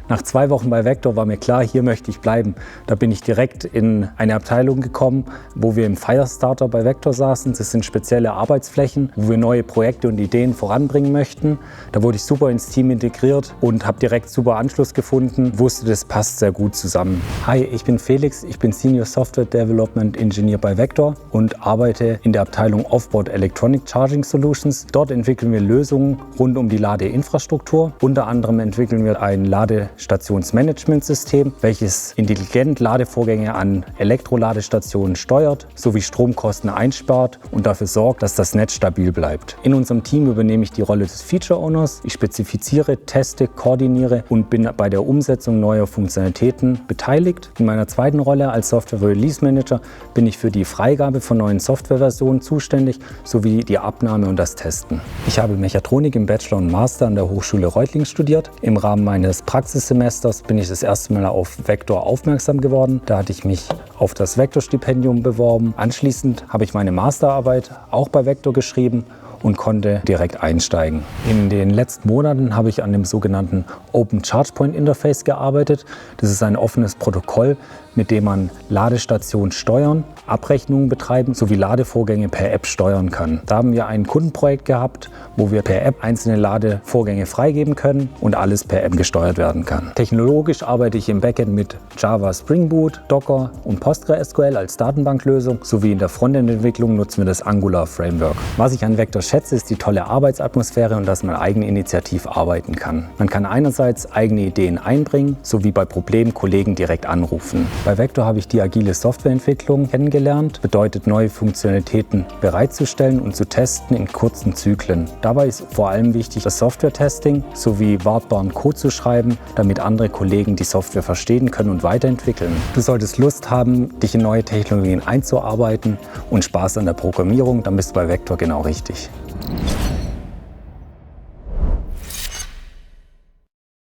Nach 2 Wochen bei Vector war mir klar, hier möchte ich bleiben. Da bin ich direkt in eine Abteilung gekommen, wo wir im Firestarter bei Vector saßen. Das sind spezielle Arbeitsflächen, wo wir neue Projekte und Ideen voranbringen möchten. Da wurde ich super ins Team integriert und habe direkt super Anschluss gefunden. Wusste, das passt sehr gut zusammen. Hi, ich bin Felix, ich bin Senior Software Development Engineer bei Vector und arbeite in der Abteilung Offboard Electronic Charging Solutions. Dort entwickeln wir Lösungen rund um die Ladeinfrastruktur. Unter anderem entwickeln wir ein Ladestationsmanagementsystem, welches intelligent Ladevorgänge an Elektroladestationen steuert, sowie Stromkosten einspart und dafür sorgt, dass das Netz stabil bleibt. In unserem Team übernehme ich die Rolle des Feature Owners. Ich spezifiziere, teste, koordiniere und bin bei der Umsetzung neuer Funktionalitäten beteiligt. In meiner zweiten Rolle als Software Release Manager bin ich für die Freigabe von neuen Softwareversionen zuständig, sowie die Abnahme und das Testen. Ich habe Mechatronik im Bachelor und Master an der Hochschule Reutlingen studiert. Im Rahmen meines Praxissemesters bin ich das erste Mal auf Vector aufmerksam geworden. Da hatte ich mich auf das Vector-Stipendium beworben. Anschließend habe ich meine Masterarbeit auch bei Vector geschrieben und konnte direkt einsteigen. In den letzten Monaten habe ich an dem sogenannten Open Charge Point Interface gearbeitet. Das ist ein offenes Protokoll, mit dem man Ladestationen steuern, Abrechnungen betreiben sowie Ladevorgänge per App steuern kann. Da haben wir ein Kundenprojekt gehabt, wo wir per App einzelne Ladevorgänge freigeben können und alles per App gesteuert werden kann. Technologisch arbeite ich im Backend mit Java Spring Boot, Docker und PostgreSQL als Datenbanklösung sowie in der Frontend-Entwicklung nutzen wir das Angular Framework. Was ich an Vector schätze, ist die tolle Arbeitsatmosphäre und dass man eigeninitiativ arbeiten kann. Man kann einerseits eigene Ideen einbringen, sowie bei Problemen Kollegen direkt anrufen. Bei Vector habe ich die agile Softwareentwicklung kennengelernt, bedeutet neue Funktionalitäten bereitzustellen und zu testen in kurzen Zyklen. Dabei ist vor allem wichtig, das Software-Testing sowie wartbaren Code zu schreiben, damit andere Kollegen die Software verstehen können und weiterentwickeln. Du solltest Lust haben, dich in neue Technologien einzuarbeiten und Spaß an der Programmierung, dann bist du bei Vector genau richtig.